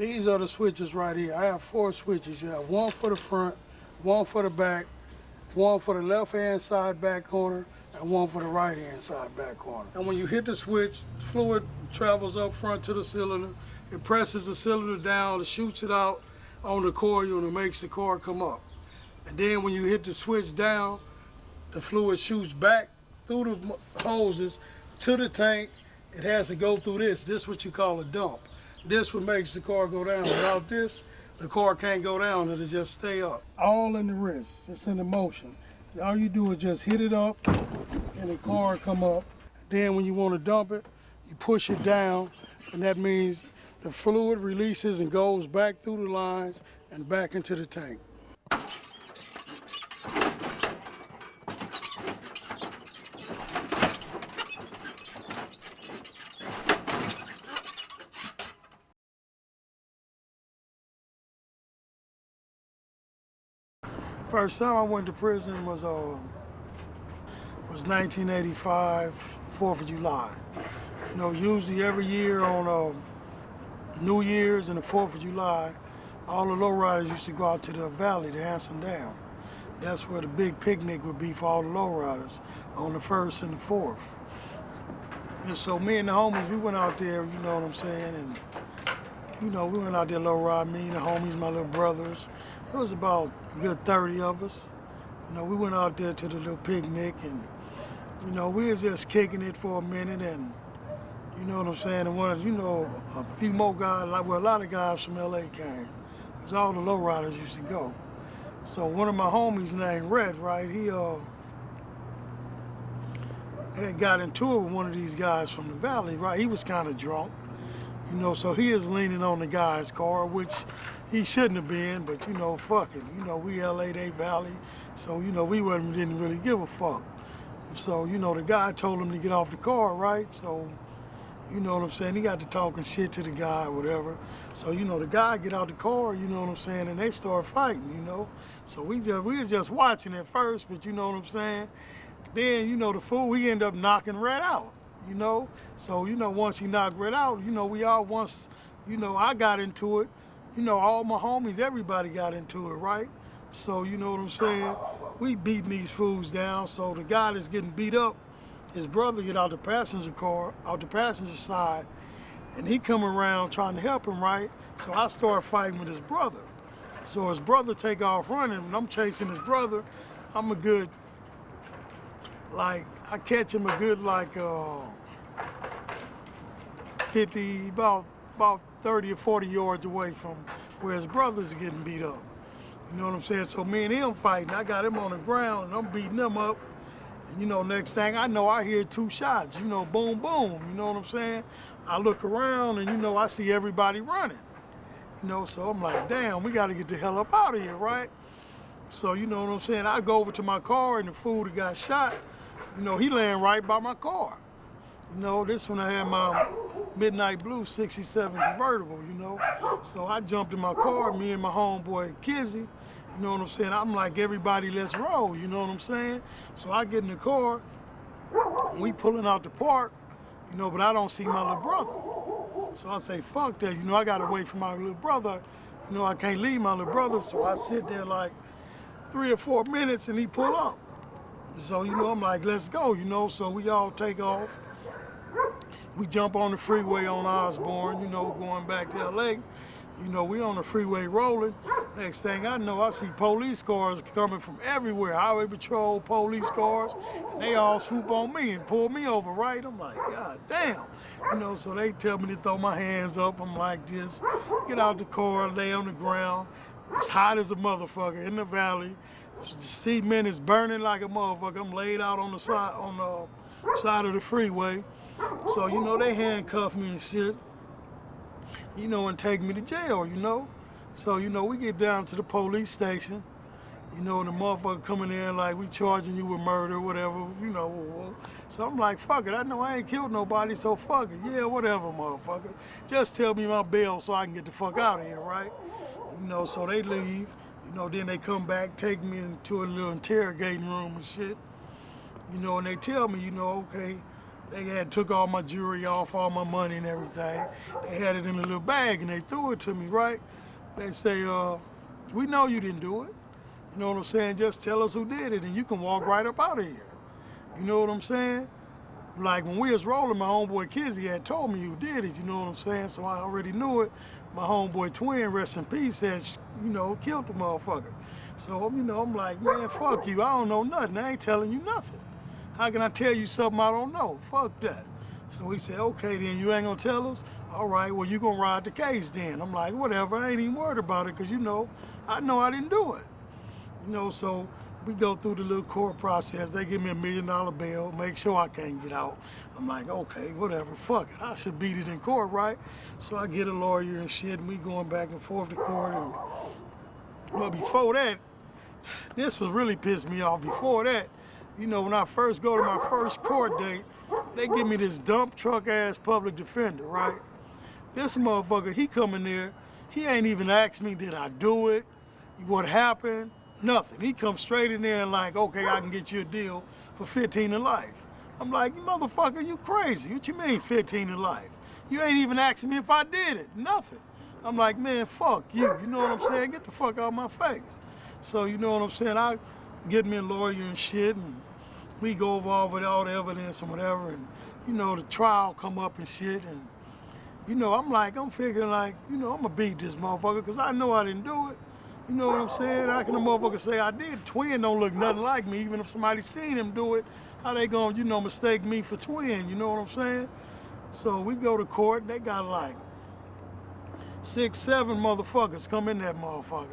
These are the switches right here. I have 4 switches. You have one for the front, one for the back, one for the left-hand side back corner, and one for the right-hand side back corner. And when you hit the switch, fluid travels up front to the cylinder. It presses the cylinder down, it shoots it out on the coil, and it makes the car come up. And then when you hit the switch down, the fluid shoots back through the hoses to the tank. It has to go through this. This is what you call a dump. This what makes the car go down. Without this, the car can't go down, it'll just stay up. All in the wrist, it's in the motion. All you do is just hit it up and the car come up. Then when you want to dump it, you push it down, and that means the fluid releases and goes back through the lines and back into the tank. First time I went to prison was 1985, 4th of July. You know, usually every year on New Year's and the 4th of July, all the lowriders used to go out to the valley to Handsome Dam. That's where the big picnic would be for all the lowriders on the 1st and the 4th. And so me and the homies, we went out there, you know what I'm saying, and you know, we went out there lowriding, me and the homies, my little brothers. It was about a good 30 of us. You know, we went out there to the little picnic, and you know, we was just kicking it for a minute, and you know what I'm saying, and one, you know, a few more guys, well, a lot of guys from LA came, because all the lowriders used to go. So one of my homies named Red, right, he had got into it with one of these guys from the valley, right? He was kind of drunk, you know, so he is leaning on the guy's car, which he shouldn't have been, but you know, fuck it. You know, we LA, they valley, so you know, we didn't really give a fuck. So, you know, the guy told him to get off the car, right? So, you know what I'm saying, he got to talking shit to the guy, whatever. So, you know, the guy get out the car, you know what I'm saying, and they start fighting, you know. So we was just watching at first, but you know what I'm saying? Then, you know, the fool, he ended up knocking Red out, you know? So, you know, once he knocked Red out, you know, we all once, you know, I got into it. You know, all my homies, everybody got into it, right? So, you know what I'm saying? We beating these fools down. So the guy that's getting beat up, his brother get out the passenger car, out the passenger side, and he come around trying to help him, right? So I start fighting with his brother. So his brother take off running, and I'm chasing his brother. I'm a good, like, I catch him a good, like, 50, about 30 or 40 yards away from where his brother's getting beat up. You know what I'm saying? So me and him fighting. I got him on the ground and I'm beating him up. And you know, next thing I know, I hear 2 shots, you know, boom, boom. You know what I'm saying? I look around and you know, I see everybody running. You know, so I'm like, damn, we gotta get the hell up out of here, right? So you know what I'm saying? I go over to my car and the fool that got shot, you know, he laying right by my car. You know, this when I had my Midnight Blue 67 convertible, you know. So I jumped in my car, me and my homeboy Kizzy, you know what I'm saying? I'm like, everybody, let's roll, you know what I'm saying? So I get in the car, we pulling out the park, you know, but I don't see my little brother. So I say, fuck that, you know, I gotta wait for my little brother. You know, I can't leave my little brother, so I sit there like 3 or 4 minutes and he pull up. So, you know, I'm like, let's go, you know, so we all take off. We jump on the freeway on Osborne, you know, going back to LA. You know, we on the freeway rolling. Next thing I know, I see police cars coming from everywhere. Highway patrol, police cars, and they all swoop on me and pull me over, right? I'm like, God damn. You know, so they tell me to throw my hands up. I'm like this, get out the car, lay on the ground. It's hot as a motherfucker in the valley. The cement is burning like a motherfucker. I'm laid out on the side of the freeway. So, you know, they handcuff me and shit, you know, and take me to jail, you know. So, you know, we get down to the police station, you know, and the motherfucker coming in like, we charging you with murder, whatever, you know. So I'm like, fuck it, I know I ain't killed nobody, so fuck it. Yeah, whatever, motherfucker. Just tell me my bail so I can get the fuck out of here, right? You know, so they leave, you know, then they come back, take me into a little interrogating room and shit, you know, and they tell me, you know, okay, They had took all my jewelry off, all my money and everything. They had it in a little bag and they threw it to me, right? They say, we know you didn't do it. You know what I'm saying? Just tell us who did it and you can walk right up out of here. You know what I'm saying? Like when we was rolling, my homeboy Kizzy had told me who did it, you know what I'm saying? So I already knew it. My homeboy Twin, rest in peace, had, you know, killed the motherfucker. So, you know, I'm like, man, fuck you. I don't know nothing. I ain't telling you nothing. How can I tell you something I don't know? Fuck that. So he said, okay, then you ain't gonna tell us? All right, well, you gonna ride the case then. I'm like, whatever, I ain't even worried about it, because, you know I didn't do it. You know, so we go through the little court process. They give me $1 million bail, make sure I can't get out. I'm like, okay, whatever, fuck it. I should beat it in court, right? So I get a lawyer and shit, and we going back and forth to court. And, well, before that, this was really pissed me off. Before that, you know, when I first go to my first court date, they give me this dump truck ass public defender, right? This motherfucker, he come in there, he ain't even asked me, did I do it? What happened? Nothing. He comes straight in there and like, okay, I can get you a deal for 15 to life. I'm like, you motherfucker, you crazy. What you mean 15 to life? You ain't even asking me if I did it. Nothing. I'm like, man, fuck you. You know what I'm saying? Get the fuck out of my face. So you know what I'm saying? I get me a lawyer and shit, and we go over all the evidence and whatever, and you know, the trial come up and shit, and you know, I'm figuring like, you know, I'm gonna beat this motherfucker because I know I didn't do it. You know what I'm saying? How can a motherfucker say I did? Twin don't look nothing like me, even if somebody seen him do it. How they gonna, you know, mistake me for Twin, you know what I'm saying? So we go to court, and they got like 6, 7 motherfuckers come in that motherfucker.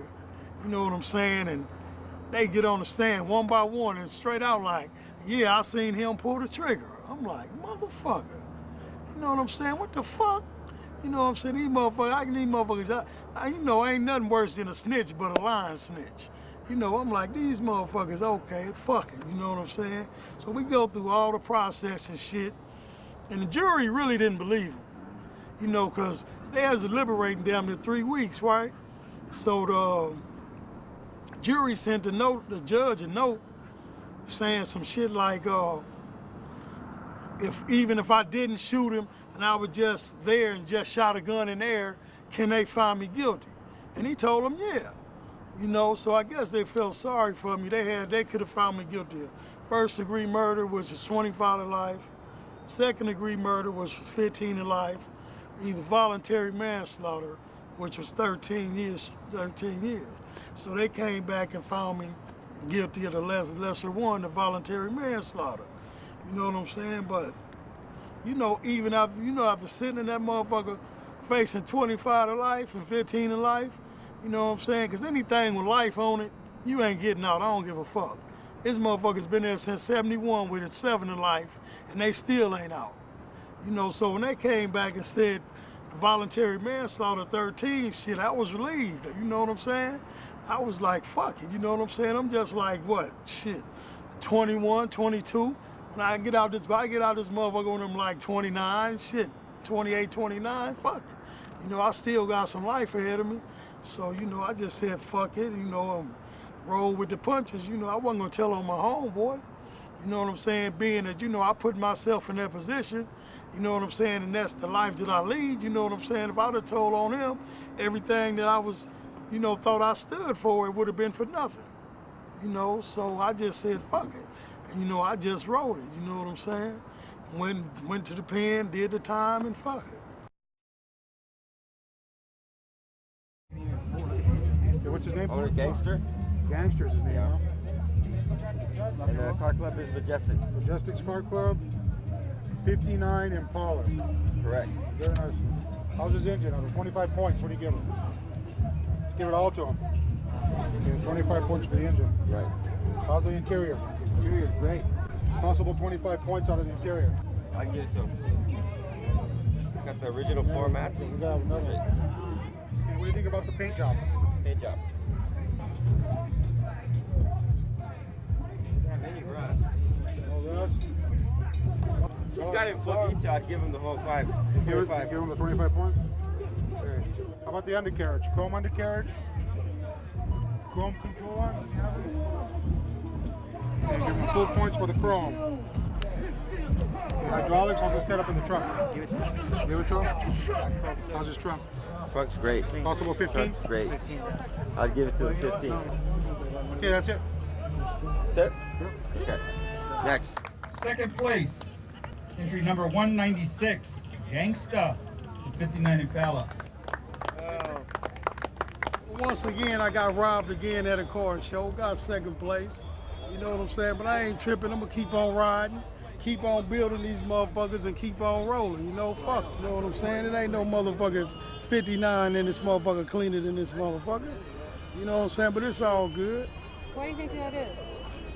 You know what I'm saying? And they get on the stand one by one and straight out like, yeah, I seen him pull the trigger. I'm like, motherfucker. You know what I'm saying? What the fuck? You know what I'm saying? These motherfuckers, you know, ain't nothing worse than a snitch but a lying snitch. You know, I'm like, these motherfuckers, okay, fuck it. You know what I'm saying? So we go through all the process and shit. And the jury really didn't believe him. You know, because they was deliberating damn near 3 weeks, right? So the jury sent the judge a note saying some shit like, even if I didn't shoot him and I was just there and just shot a gun in the air, can they find me guilty? And he told them, yeah. You know, so I guess they felt sorry for me. They could have found me guilty of first degree murder, which was 25 to life. Second degree murder was 15 to life. Either voluntary manslaughter, which was 13 years. So they came back and found me guilty of the lesser one, the voluntary manslaughter. You know what I'm saying? But, you know, even after sitting in that motherfucker facing 25 to life and 15 to life, you know what I'm saying? Because anything with life on it, you ain't getting out. I don't give a fuck. This motherfucker's been there since 71 with a 7 to life, and they still ain't out. You know, so when they came back and said voluntary manslaughter 13, shit, I was relieved. You know what I'm saying? I was like, fuck it. You know what I'm saying? I'm just like, what? Shit, 21, 22. When I get out this motherfucker when I'm like 29, shit, 28, 29, fuck it. You know, I still got some life ahead of me. So, you know, I just said, fuck it, you know, roll with the punches. You know, I wasn't gonna tell on my homeboy. You know what I'm saying? Being that, you know, I put myself in that position, you know what I'm saying? And that's the life that I lead, you know what I'm saying? If I'd have told on him everything that I was, you know, thought I stood for, it would have been for nothing. You know, so I just said, fuck it. And, you know, I just wrote it, you know what I'm saying? Went to the pen, did the time, and fuck it. What's his name? Oh, Gangster? Gangster's his name, Yeah. Huh? And the car club is Majestics. Majestics Car Club, 59 Impala. Correct. Very nice. How's his engine? Out of 25 points, what do you give him? Give it all to him. Okay, 25 points for the engine. Right. How's the interior? Interior is great. Possible 25 points out of the interior. I can give it to him. It's got the original floor mats. We got another. And what do you think about the paint job? Paint job. Doesn't have any rust. No rust? He's got it in full detail. I'd give him the whole 5. Give him the 25 points? Okay. How about the undercarriage? Chrome undercarriage? Chrome control on? Okay, give him full points for the chrome. Hydraulics, how's it set up in the truck? Give it to him. Give it to him? How's his trunk? Truck's great. Possible 15? Truck's great. I'll give it to him 15. Okay, that's it. That's it? Okay. Next. Second place, entry number 196, Gangsta, the 59 Impala. Once again, I got robbed again at a car show. Got second place. You know what I'm saying? But I ain't tripping. I'm gonna keep on riding, keep on building these motherfuckers, and keep on rolling. You know, fuck. You know what I'm saying? It ain't no motherfucker 59 in this motherfucker cleaner than this motherfucker. You know what I'm saying? But it's all good. What do you think that is?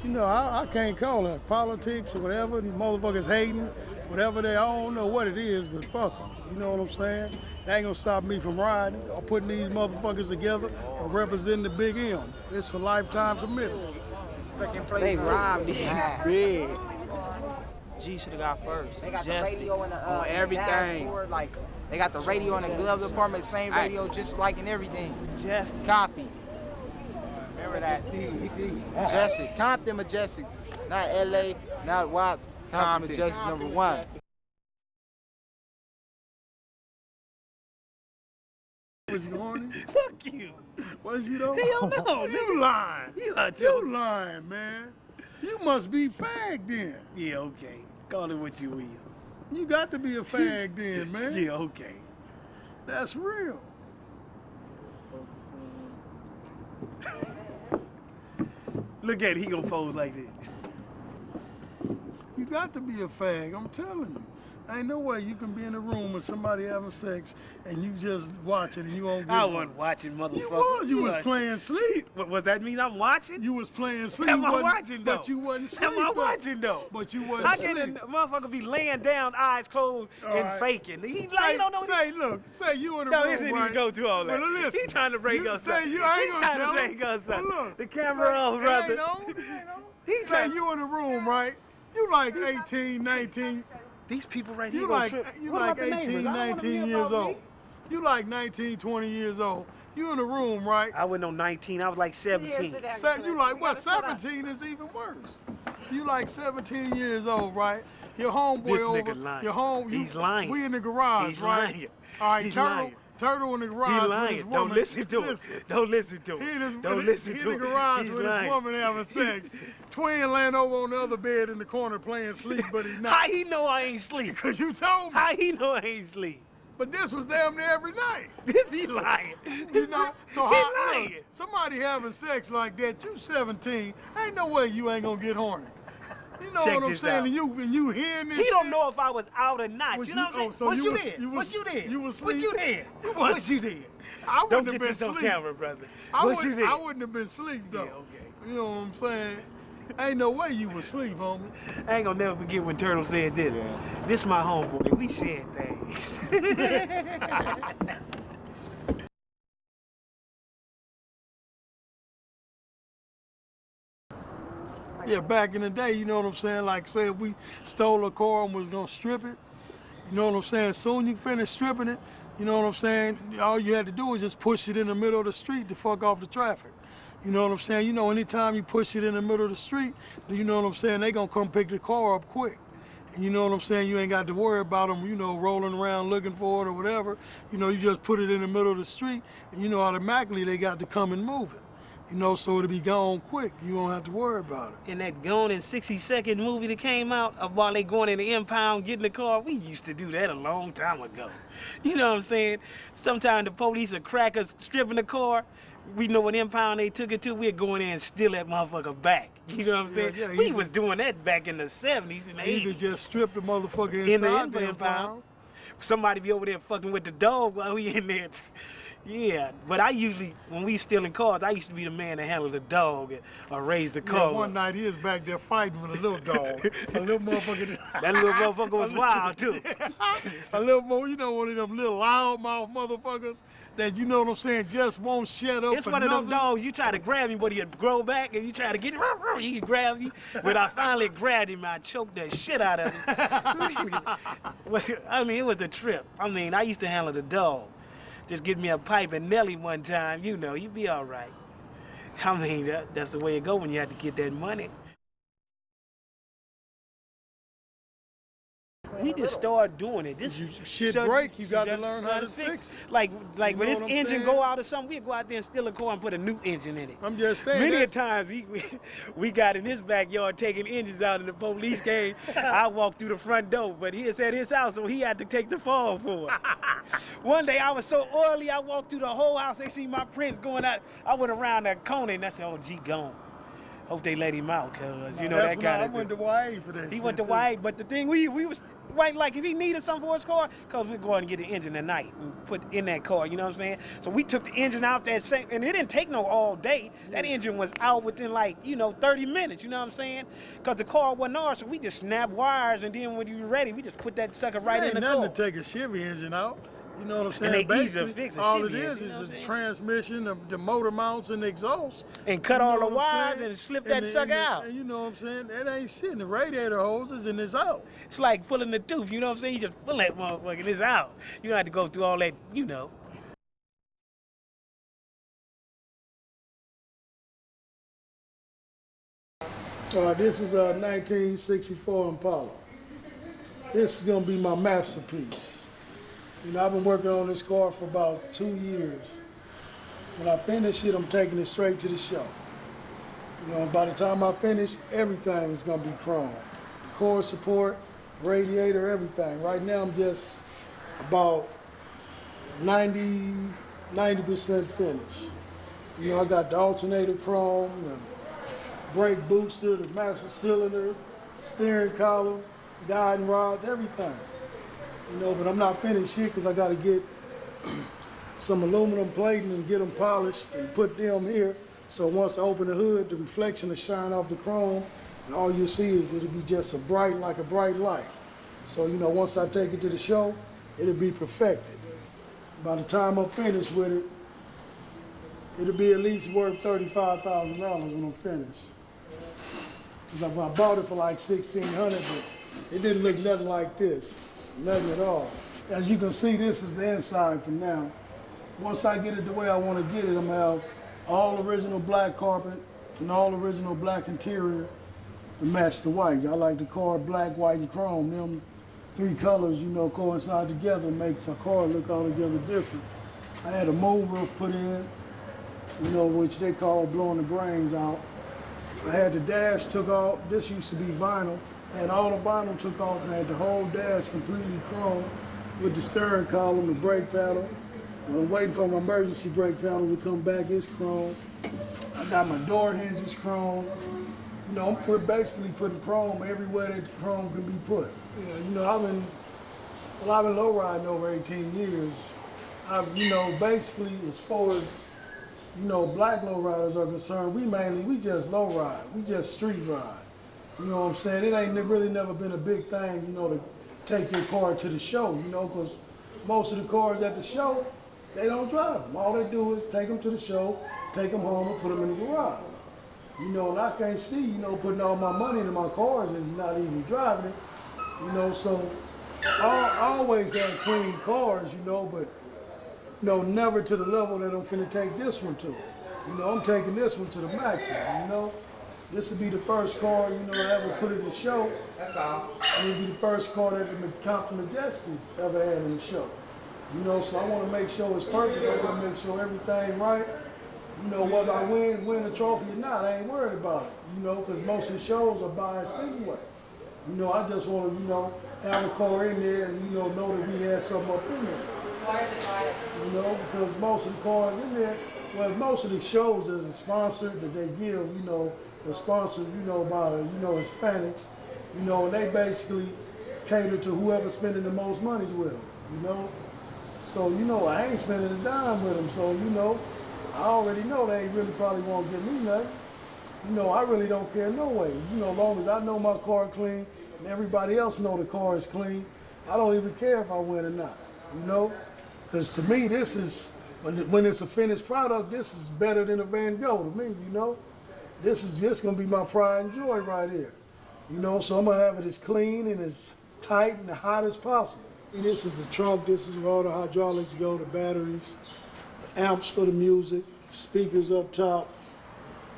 You know, I can't call it politics or whatever. The motherfuckers hating, whatever they. I don't know what it is, but fuck them. You know what I'm saying? They ain't gonna stop me from riding or putting these motherfuckers together or representing the big M. It's for lifetime commitment. They robbed it big. G should have got first. They got Justice. the radio in the on everything. dashboard, like they got the radio in the glove department, same radio, just like in everything. Justice. Copy. Remember that? Majestic, Compton Majestic, not LA, not Watts. Compton Majestic #1. Was you horny? Fuck you. Was you though? Hell no. You lying. You are You joking. lying, man. You must be fagged then. Yeah, okay. Call it what you will. You got to be a fag then, man. Yeah, okay. That's real. Look at it. He gonna pose like this. You got to be a fag, I'm telling you. Ain't no way you can be in a room with somebody having sex and you just watch it and you won't get I one. wasn't watching, motherfucker. You was. You was playing sleep. What that mean? I'm watching? You was playing sleep. Am I wasn't- watching though? But you wasn't sleep. Am I though. watching though? But you wasn't How sleep. can a motherfucker be laying down, eyes closed, All and right. faking? He Say, like, don't know. look, say you in the No, room, this didn't right? even go through all that. Well, listen, He trying to break you us say up. you- I ain't He gonna trying tell to him. break us Well, up. look, The camera say, off, it brother. ain't on, it ain't on. He Say said, you in the room, right? You like 18, 19. these people right here You gonna like trip. you What like about the 18, neighbors? I don't wanna 19 hear years about old. me. You like 19, 20 years old. You in the room, right? I wasn't on 19. I was like 17. You like what? 17 is even worse. You like 17 years old, right? Your homeboy This over. nigga lying. Your home. He's lying. We in the garage, He's right? lying. All right, He's Turtle. lying. Turtle in the garage He with lying. his woman. Don't listen to him. Listen. Don't listen to He him. in his, Don't listen he to in him. the garage He's with lying. his woman having sex. Twin laying over on the other bed in the corner playing sleep, but he's not. How he know I ain't sleep? Cause you told me. How he know I ain't sleep? But this was damn near every night. He lying. You know? So he how lying. look, somebody having sex like that, you 17, ain't no way you ain't gonna get horny. You know Check what I'm this saying? out. And you hearing this He don't shit? know if I was out or not. Was you know you- what I'm saying? oh, so What you you was- did? you was- What you did? you was What you asleep? did? You What was- you did? I Don't wouldn't get have been this on asleep. camera, brother. I What you did? wouldn't have been asleep though. Yeah, okay. You know what I'm saying? Ain't no way you was asleep, homie. I ain't gonna never forget when Turtle said this. This my homeboy. We shared things. Yeah, back in the day, you know what I'm saying? Like, say if we stole a car and was gonna strip it, you know what I'm saying? Soon you finish stripping it, you know what I'm saying? All you had to do was just push it in the middle of the street to fuck off the traffic. You know what I'm saying? You know, anytime you push it in the middle of the street, you know what I'm saying? They gonna come pick the car up quick. And you know what I'm saying? You ain't got to worry about them, you know, rolling around looking for it or whatever. You know, you just put it in the middle of the street, and you know, automatically they got to come and move it. You know, so it'll be gone quick. You don't have to worry about it. In that Gone in 60-second movie that came out of while they going in the impound getting the car, we used to do that a long time ago. You know what I'm saying? Sometimes the police or crackers stripping the car, we know what impound they took it to, we'd go in there and steal that motherfucker back. You know what I'm saying? Yeah, we was doing that back in the 70s and the They could 80s. just strip the motherfucker In the inside the impound. impound. Somebody be over there fucking with the dog while we in there. Yeah, but I usually, when we stealing cars, I used to be the man that handled the dog or raise the Yeah, car. one night he was back there fighting with a little dog. A little motherfucker. That little motherfucker was wild too. A little more, you know, one of them little loudmouth motherfuckers that, you know what I'm saying, just won't shut up It's for one of nothing. them dogs, you try to grab him, but he'll grow back and you try to get him, he grabs you. But I finally grabbed him, I choked the shit out of him. I mean, it was a trip. I mean, I used to handle the dog. Just get me a pipe and Nelly one time, you know, you'd be all right. I mean, that's the way it go when you have to get that money. We just started doing it. This Shit break, you got to learn how to fix it. Like when know this what I'm engine saying? go out or something, we'd go out there and steal a car and put a new engine in it. I'm just saying. Many a that's- times we got in his backyard taking engines out and the police came. I walked through the front door, but he was at his house, so he had to take the fall for it. One day I was so oily, I walked through the whole house. They see my prints going out. I went around that corner and I said, "Oh, G gone. Hope they let him out, cause you know that's that when I kind of." went to YA for that. He shit went to too. YA, but the thing we was like if he needed something for his car, cause we'd go out and get the engine at night and put in that car, you know what I'm saying? So we took the engine out that same, and it didn't take no all day. That engine was out within like, 30 minutes, you know what I'm saying? Cause the car wasn't ours, so we just snapped wires, and then when you were ready, we just put that sucker right Ain't in the nothing car. to take a Chevy engine out. You know what I'm saying? And they easy to Basically, fix a all Chevy it engine, you know is what I'm the saying? transmission, the motor mounts, and the exhaust. And cut You all know the what I'm wires saying? and slip And that the- sucker and the- out. and you know what I'm saying? That ain't shit. The radiator hoses and it's out. It's like pulling the tooth, you know what I'm saying? You just pull that motherfucker and it's out. You don't have to go through all that, This is a 1964 Impala. This is gonna be my masterpiece. I've been working on this car for about 2 years. When I finish it, I'm taking it straight to the show. By the time I finish, everything is gonna be chrome. Core support, radiator, everything. Right now, I'm just about 90% finished. I got the alternator chrome, the brake booster, the master cylinder, steering column, guiding rods, everything. But I'm not finished here because I got to get some aluminum plating and get them polished and put them here. So once I open the hood, the reflection will shine off the chrome, and all you'll see is it'll be just like a bright light. So once I take it to the show, it'll be perfected. By the time I'm finished with it, it'll be at least worth $35,000 when I'm finished. Because I bought it for like $1,600, but it didn't look nothing like this, nothing at all. As you can see, this is the inside for now. Once I get it the way I want to get it, I'm gonna have all original black carpet and all original black interior to match the white. I like the car black, white, and chrome. Them three colors, coincide together, makes a car look altogether different. I had a moonroof put in, which they call blowing the brains out. I had the dash took off. This used to be vinyl. I had all the vinyl took off and I had the whole dash completely chrome with the steering column, the brake pedal. I'm waiting for my emergency brake pedal to come back. It's chrome. I got my door hinges chrome. I'm basically putting chrome everywhere that the chrome can be put. I've been low riding over 18 years. Basically as far as black low riders are concerned, we just low ride. We just street ride. You know what I'm saying? It ain't really never been a big thing, to take your car to the show, because most of the cars at the show, they don't drive them. All they do is take them to the show, take them home, and put them in the garage. And I can't see, putting all my money into my cars and not even driving it. So I always had clean cars, but never to the level that I'm finna take this one to. I'm taking this one to the maximum, This will be the first car, I ever put in the show. That's all. It'll be the first car that the Compton Majestic ever had in the show. So I want to make sure it's perfect. I want to make sure everything right. Whether I win a trophy or not, I ain't worried about it. Because most of the shows are biased anyway. I just want to, have a car in there and, know that we had something up in there. Because most of the cars in there, most of the shows that are sponsored, that they give, are sponsored, by the, Hispanics, and they basically cater to whoever's spending the most money with them, So, I ain't spending a dime with them, so, I already know they ain't really probably won't give me nothing. I really don't care no way. As long as I know my car clean and everybody else know the car is clean, I don't even care if I win or not, Because to me, this is, when it's a finished product, this is better than a Van Gogh to me, This is just gonna be my pride and joy right here. So I'm gonna have it as clean and as tight and hot as possible. And this is the trunk, this is where all the hydraulics go, the batteries, amps for the music, speakers up top,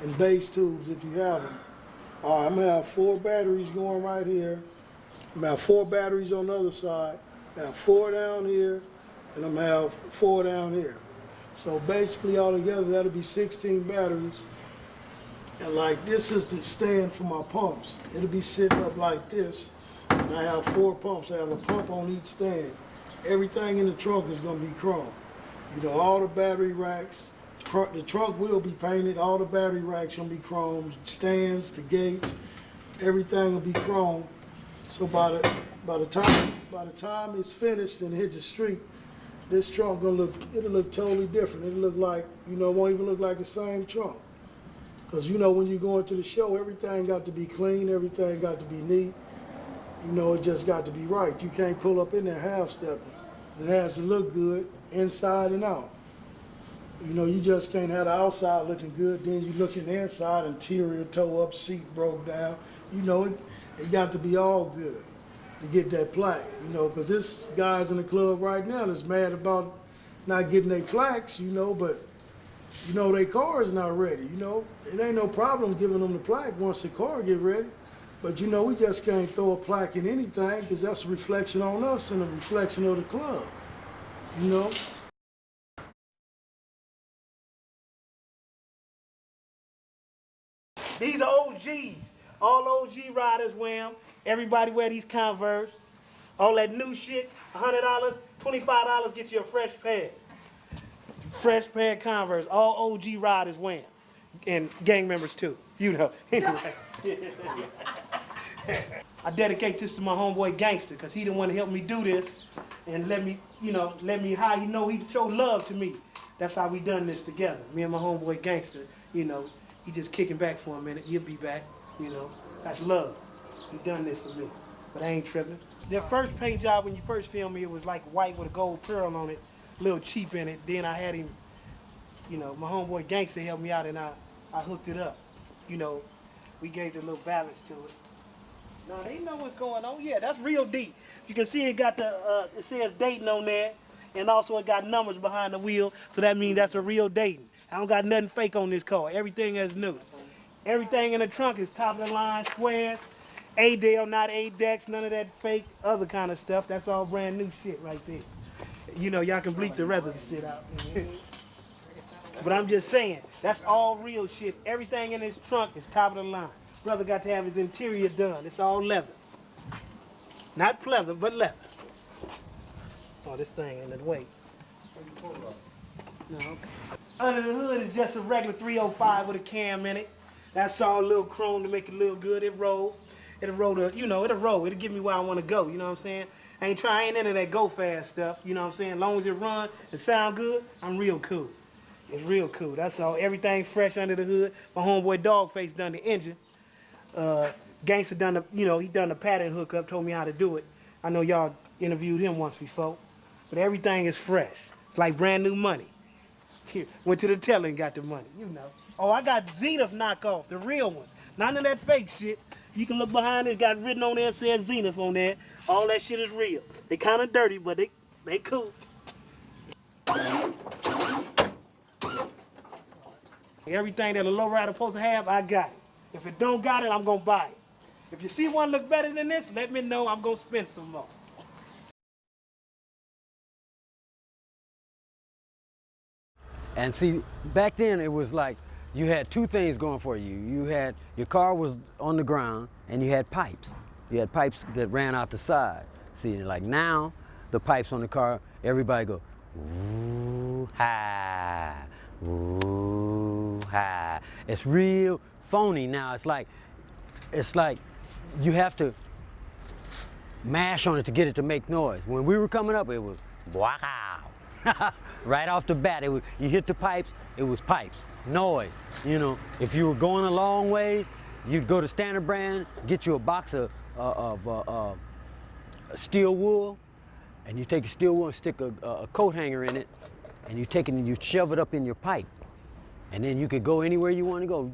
and bass tubes if you have them. All right, I'm gonna have 4 batteries going right here. I'm gonna have 4 batteries on the other side, I have 4 down here, and I'm gonna have 4 down here. So basically altogether that'll be 16 batteries. And like this is the stand for my pumps. It'll be sitting up like this. And I have 4 pumps. I have a pump on each stand. Everything in the trunk is gonna be chrome. You know, all the battery racks, the trunk will be painted, all the battery racks gonna be chrome, stands, the gates, everything will be chrome. So by the time it's finished and hit the street, this trunk it'll look totally different. It'll look like, you know, it won't even look like the same trunk. Because you know, when you go into the show, everything got to be clean, everything got to be neat. You know, it just got to be right. You can't pull up in there half-stepping. It has to look good inside and out. You know, you just can't have the outside looking good, then you look in the inside, interior toe up, seat broke down. You know, it got to be all good to get that plaque, you know, because this guys in the club right now that's mad about not getting their plaques, you know, but, you know, their car is not ready, you know. It ain't no problem giving them the plaque once the car get ready. But, you know, we just can't throw a plaque in anything because that's a reflection on us and a reflection of the club, you know. These are OGs. All OG riders wear them. Everybody wear these Converse. All that new shit, $100, $25 get you a fresh pair. Fresh pair of Converse. All OG riders wear them. And gang members too, you know. Anyway. I dedicate this to my homeboy Gangster, because he the one to help me do this and let me how you know he showed love to me. That's how we done this together. Me and my homeboy Gangster, you know, he just kicking back for a minute. He'll be back, you know. That's love. He done this for me, but I ain't tripping. Their first paint job when you first filmed me, it was like white with a gold pearl on it, a little cheap in it. Then I had him, you know, my homeboy Gangster helped me out and I hooked it up. You know, we gave it a little balance to it. Now they know what's going on. Yeah, that's real deep. You can see it got the, it says Dayton on there, and also it got numbers behind the wheel, so that means that's a real Dayton. I don't got nothing fake on this car. Everything is new. Everything in the trunk is top of the line, squares, A-Dale, not A-Dex, none of that fake other kind of stuff. That's all brand new shit right there. You know, y'all can bleep the rest of the shit out. But I'm just saying, that's all real shit. Everything in this trunk is top of the line. Brother got to have his interior done. It's all leather. Not pleather, but leather. Oh, this thing in the way. No, okay. Under the hood is just a regular 305 with a cam in it. That's all a little chrome to make it look good. It rolls. It'll roll the, you know, it'll roll. It'll get me where I want to go, you know what I'm saying? I ain't into that go fast stuff, you know what I'm saying? As long as it run and sound good, I'm real cool. It's real cool. That's all. Everything fresh under the hood. My homeboy Dogface done the engine. Gangster done the, you know, he done the pattern hookup, told me how to do it. I know y'all interviewed him once before. But everything is fresh. It's like brand new money. Here, went to the teller and got the money, you know. Oh, I got Zenith knockoff, the real ones. None of that fake shit. You can look behind it, got written on there, says Zenith on there. All that shit is real. They kind of dirty, but they cool. Everything that a lowrider supposed to have, I got it. If it don't got it, I'm gonna buy it. If you see one look better than this, let me know, I'm gonna spend some more. And see, back then it was like you had two things going for you. You had, your car was on the ground and you had pipes. You had pipes that ran out the side. See, like now, the pipes on the car, everybody go, ooh, ha, ooh, ha. It's real phony now. It's like you have to mash on it to get it to make noise. When we were coming up, it was wow. Right off the bat, you hit the pipes, it was pipes, noise. You know, if you were going a long ways, you'd go to Standard Brand, get you a box of steel wool, and you take the steel wool and stick a coat hanger in it, and you take it and you shove it up in your pipe. And then you could go anywhere you want to go.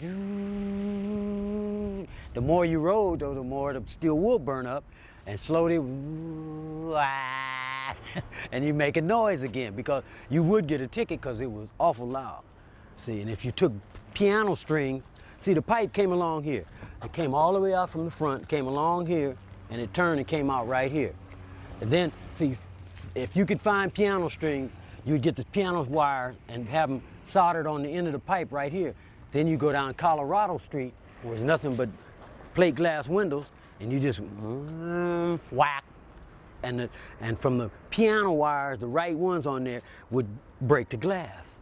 The more you rode, though, the more the steel wool burn up, and slowly, and you make a noise again, because you would get a ticket because it was awful loud. See, and if you took piano strings, see, the pipe came along here. It came all the way out from the front, came along here, and it turned and came out right here. And then, see, if you could find piano string, you'd get the piano wire and have them soldered on the end of the pipe right here. Then you go down Colorado Street, where there's nothing but plate glass windows, and you just whack. And from the piano wires, the right ones on there would break the glass.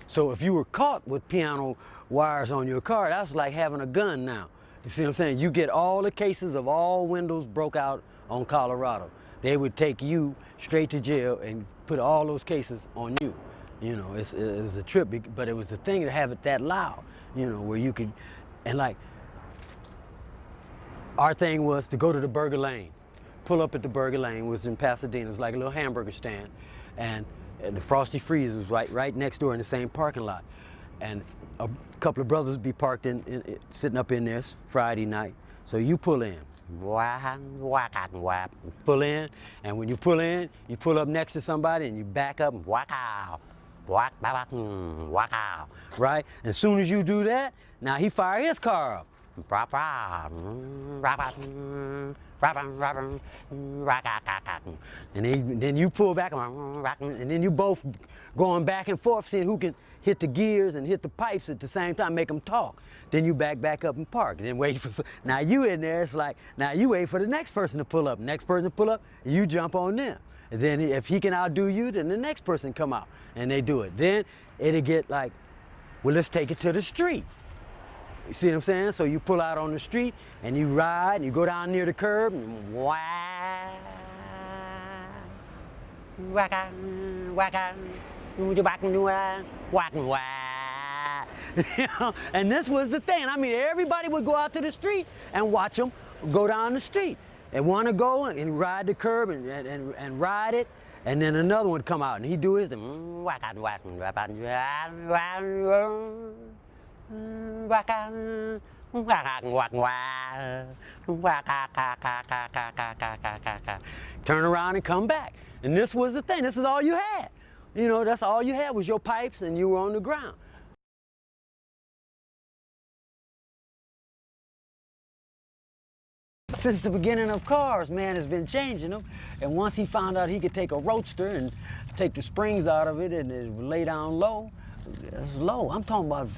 So if you were caught with piano wires on your car, that's like having a gun now. You see what I'm saying? You get all the cases of all windows broke out on Colorado. They would take you straight to jail and put all those cases on you. You know, it was a trip, but it was the thing to have it that loud, you know, where you could, and like, our thing was to go to the Burger Lane. Pull up at the Burger Lane, was in Pasadena. It was like a little hamburger stand, and the Frosty Freeze was right next door in the same parking lot. And a couple of brothers be parked sitting up in there Friday night. So you pull in, pull in, and when you pull in, you pull up next to somebody and you back up and right? And as soon as you do that, now he fire his car up. And then you pull back, and then you both going back and forth, seeing who can hit the gears and hit the pipes at the same time, make them talk. Then you back up and park, and then wait for. Now you in there, it's like now you wait for the next person to pull up. Next person to pull up, you jump on them. And then if he can outdo you, then the next person come out and they do it. Then it'll get like, well, let's take it to the street. You see what I'm saying? So you pull out on the street and you ride and you go down near the curb and you know, and this was the thing. I mean, everybody would go out to the street and watch them go down the street. They want to go and ride the curb and ride it, and then another one would come out and he'd do his turn around and come back. And this was the thing. This is all you had. You know, that's all you had was your pipes and you were on the ground. Since the beginning of cars, man has been changing them. And once he found out he could take a roadster and take the springs out of it and lay down low, it's low. I'm talking about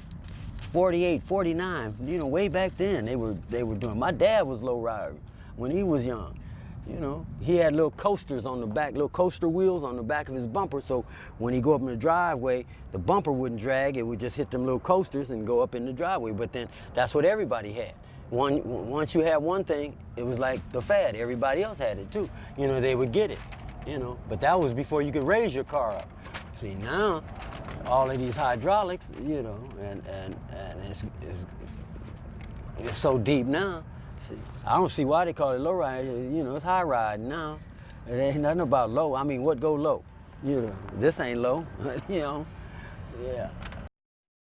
48, 49, you know, way back then they were doing. My dad was low rider when he was young. You know, he had little coasters on the back, little coaster wheels on the back of his bumper, so when he go up in the driveway, the bumper wouldn't drag, it would just hit them little coasters and go up in the driveway. But then that's what everybody had. Once you had one thing, it was like the fad. Everybody else had it too. You know, they would get it, you know. But that was before you could raise your car up. See, now, all of these hydraulics, you know, and it's so deep now. See, I don't see why they call it low ride. You know, it's high ride now. It ain't nothing about low. I mean, what go low? You know, this ain't low, you know, yeah.